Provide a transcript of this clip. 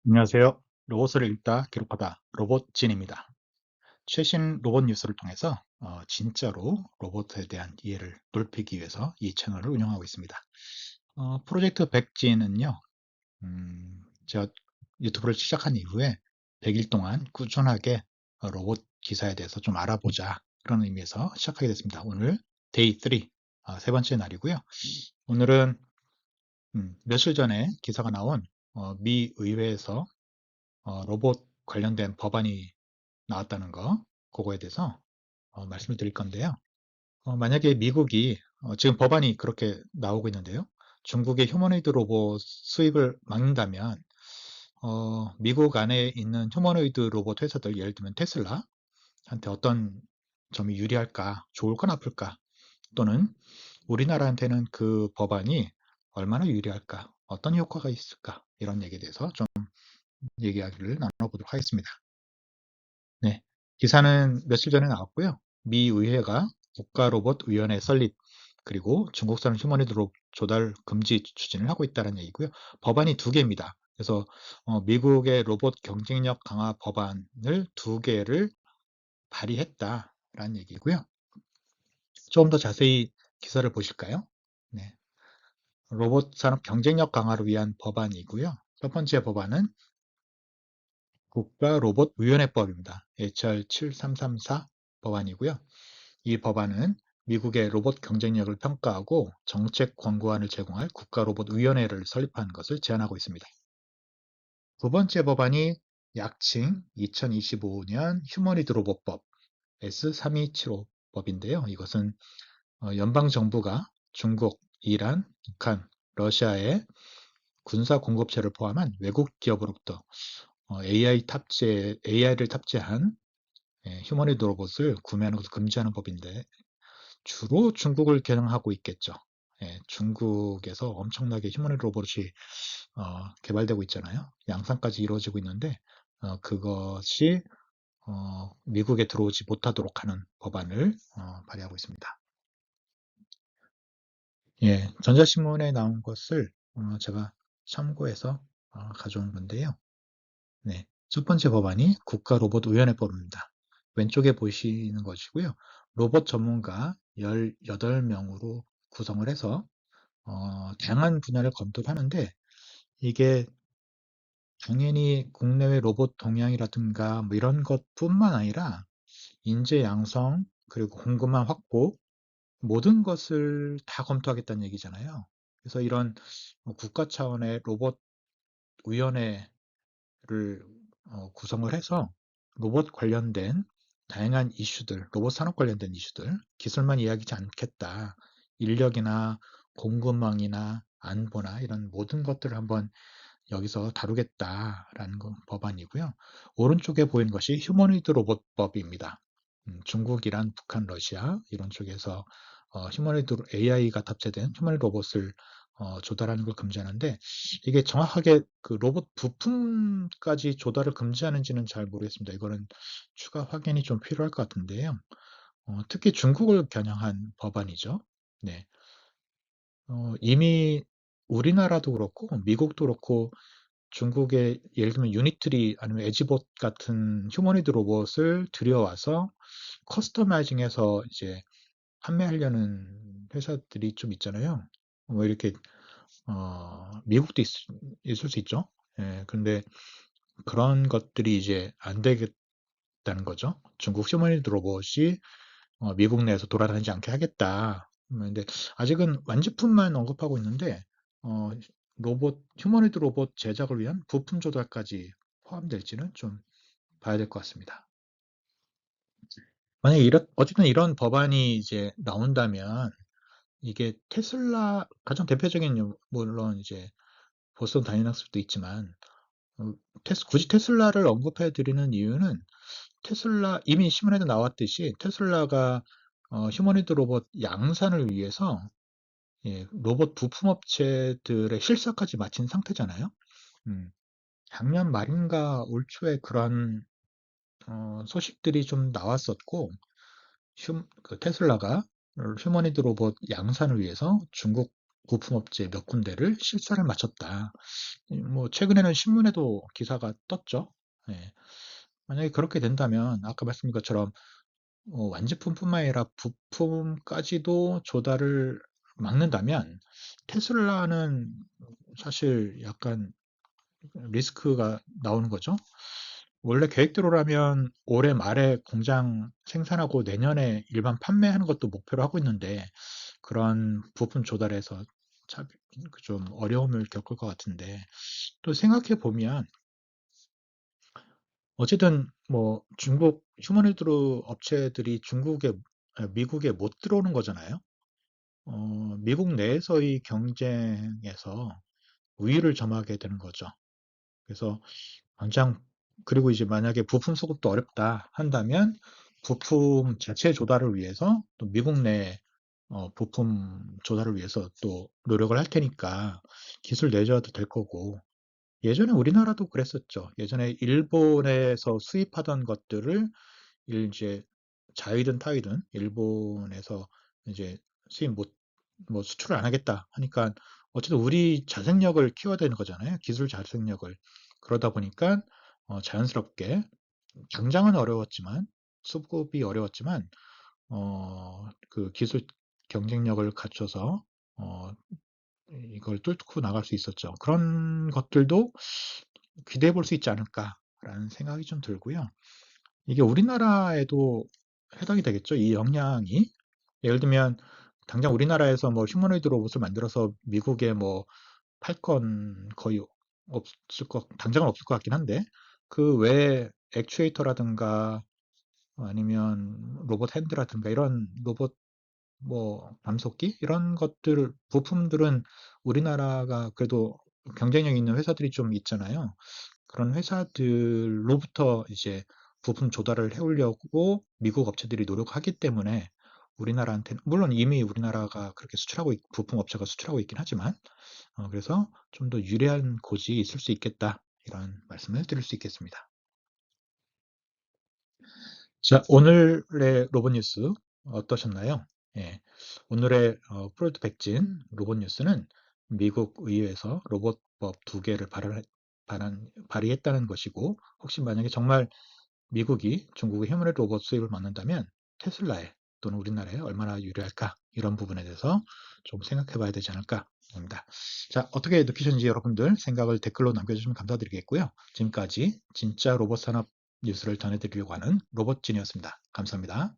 안녕하세요. 로봇을 읽다, 기록하다, 로봇진입니다. 최신 로봇 뉴스를 통해서 진짜로 로봇에 대한 이해를 넓히기 위해서 이 채널을 운영하고 있습니다. 프로젝트 백진은요, 제가 유튜브를 시작한 이후에 100일 동안 꾸준하게 로봇 기사에 대해서 좀 알아보자 그런 의미에서 시작하게 됐습니다. 오늘 데이 3, 세 번째 날이고요. 오늘은 며칠 전에 기사가 나온 미 의회에서 로봇 관련된 법안이 나왔다는 거, 그거에 대해서 말씀을 드릴 건데요. 만약에 미국이 지금 법안이 그렇게 나오고 있는데요. 중국의 휴머노이드 로봇 수입을 막는다면 미국 안에 있는 휴머노이드 로봇 회사들, 예를 들면 테슬라한테 어떤 점이 유리할까, 좋을까 나쁠까, 또는 우리나라한테는 그 법안이 얼마나 유리할까, 어떤 효과가 있을까, 이런 얘기에 대해서 좀 얘기하기를 나눠보도록 하겠습니다. 네, 기사는 며칠 전에 나왔고요. 미 의회가 국가로봇위원회 설립, 그리고 중국산 휴머니드 로봇 조달 금지 추진을 하고 있다는 얘기고요. 법안이 두 개입니다. 그래서 미국의 로봇 경쟁력 강화 법안을 두 개를 발의했다라는 얘기고요. 조금 더 자세히 기사를 보실까요? 네, 로봇 산업 경쟁력 강화를 위한 법안이고요. 첫 번째 법안은 국가로봇위원회법입니다. HR 7334 법안이고요. 이 법안은 미국의 로봇 경쟁력을 평가하고 정책 권고안을 제공할 국가로봇위원회를 설립하는 것을 제안하고 있습니다. 두 번째 법안이 약칭 2025년 휴머니드 로봇법 S3275 법인데요. 이것은 연방정부가 중국, 이란, 북한, 러시아의 군사 공급체를 포함한 외국 기업으로부터 AI를 탑재한 휴머니드 로봇을 구매하는 것을 금지하는 법인데 주로 중국을 겨냥하고 있겠죠. 중국에서 엄청나게 휴머니드 로봇이 개발되고 있잖아요. 양산까지 이루어지고 있는데 그것이 미국에 들어오지 못하도록 하는 법안을 발의하고 있습니다. 예, 전자신문에 나온 것을 제가 참고해서 가져온 건데요. 네, 첫 번째 법안이 국가로봇위원회법입니다. 왼쪽에 보시는 것이고요. 로봇 전문가 18명으로 구성을 해서 다양한 분야를 검토를 하는데 이게 당연히 국내외 로봇 동향이라든가 뭐 이런 것뿐만 아니라 인재 양성 그리고 공급망 확보 모든 것을 다 검토하겠다는 얘기잖아요. 그래서 이런 국가 차원의 로봇 위원회를 구성을 해서 로봇 관련된 다양한 이슈들, 로봇 산업 관련된 이슈들, 기술만 이야기하지 않겠다. 인력이나 공급망이나 안보나 이런 모든 것들을 한번 여기서 다루겠다라는 법안이고요. 오른쪽에 보이는 것이 휴머니드 로봇법입니다. 중국, 이란, 북한, 러시아 이런 쪽에서 휴머니드 AI가 탑재된 휴머니드 로봇을 조달하는 걸 금지하는데 이게 정확하게 그 로봇 부품까지 조달을 금지하는지는 잘 모르겠습니다. 이거는 추가 확인이 좀 필요할 것 같은데요. 특히 중국을 겨냥한 법안이죠. 네. 이미 우리나라도 그렇고 미국도 그렇고 중국의 예를 들면 유니트리 아니면 에지봇 같은 휴머니드 로봇을 들여와서 커스터마이징해서 이제 판매하려는 회사들이 좀 있잖아요. 뭐 이렇게 미국도 있을 수 있죠. 예, 근데 그런 것들이 이제 안 되겠다는 거죠. 중국 휴머니드 로봇이 미국 내에서 돌아다니지 않게 하겠다. 근데 아직은 완제품만 언급하고 있는데 어, 휴머니드 로봇 제작을 위한 부품 조달까지 포함될지는 좀 봐야 될 것 같습니다. 만약에 어쨌든 이런 법안이 이제 나온다면 이게 테슬라 가장 대표적인 물론 이제 보스턴 다이내믹스도 있지만 어, 굳이 테슬라를 언급해 드리는 이유는 테슬라 이미 신문에도 나왔듯이 테슬라가 휴머니드 로봇 양산을 위해서 로봇 부품 업체들의 실사까지 마친 상태잖아요. 음, 작년 말인가 올 초에 그런 소식들이 좀 나왔었고 그 테슬라가 휴머니드 로봇 양산을 위해서 중국 부품업체 몇 군데를 실사를 마쳤다. 뭐 최근에는 신문에도 기사가 떴죠. 예. 만약에 그렇게 된다면 아까 말씀드린 것처럼 완제품뿐만 아니라 부품까지도 조달을 막는다면 테슬라는 사실 약간 리스크가 나오는 거죠. 원래 계획대로라면 올해 말에 공장 생산하고 내년에 일반 판매하는 것도 목표로 하고 있는데 그런 부품 조달에서 좀 어려움을 겪을 것 같은데 또 생각해 보면 어쨌든 뭐 중국 휴머니드 업체들이 미국에 못 들어오는 거잖아요. 미국 내에서의 경쟁에서 우위를 점하게 되는 거죠. 그래서 당장 그리고 이제 만약에 부품 수급도 어렵다 한다면 부품 자체 조달을 위해서 또 미국 내 부품 조달을 위해서 또 노력을 할 테니까 기술 내줘도 될 거고 예전에 우리나라도 그랬었죠. 예전에 일본에서 수입하던 것들을 이제 자위든 타이든 일본에서 이제 수입 못, 뭐 수출을 안 하겠다 하니까 어쨌든 우리 자생력을 키워야 되는 거잖아요. 기술 자생력을. 그러다 보니까 자연스럽게 당장은 어려웠지만 수급이 어려웠지만 그 기술 경쟁력을 갖춰서 어, 이걸 뚫고 나갈 수 있었죠. 그런 것들도 기대해 볼 수 있지 않을까라는 생각이 좀 들고요. 이게 우리나라에도 해당이 되겠죠. 이 역량이. 예를 들면 당장 우리나라에서 뭐 휴머노이드 로봇을 만들어서 미국에 뭐 팔 건 거의 당장은 없을 것 같긴 한데 그 외에 액추에이터라든가 아니면 로봇 핸드라든가 이런 로봇 뭐 감속기 이런 것들 부품들은 우리나라가 그래도 경쟁력 있는 회사들이 좀 있잖아요. 그런 회사들로부터 이제 부품 조달을 해오려고 미국 업체들이 노력하기 때문에 우리나라한테는 물론 이미 우리나라가 그렇게 부품 업체가 수출하고 있긴 하지만 그래서 좀 더 유리한 고지 있을 수 있겠다 이런 말씀을 드릴 수 있겠습니다. 자, 오늘의 로봇 뉴스 어떠셨나요? 예, 오늘의 프로젝트 백진 로봇 뉴스는 미국 의회에서 로봇법 2개를 발의했다는 것이고 혹시 만약에 정말 미국이 중국의 휴머노이드 로봇 수입을 막는다면 테슬라에 또는 우리나라에 얼마나 유리할까 이런 부분에 대해서 좀 생각해 봐야 되지 않을까 합니다. 자, 어떻게 느끼셨는지 여러분들 생각을 댓글로 남겨주시면 감사드리겠고요. 지금까지 진짜 로봇 산업 뉴스를 전해드리려고 하는 로봇진이었습니다. 감사합니다.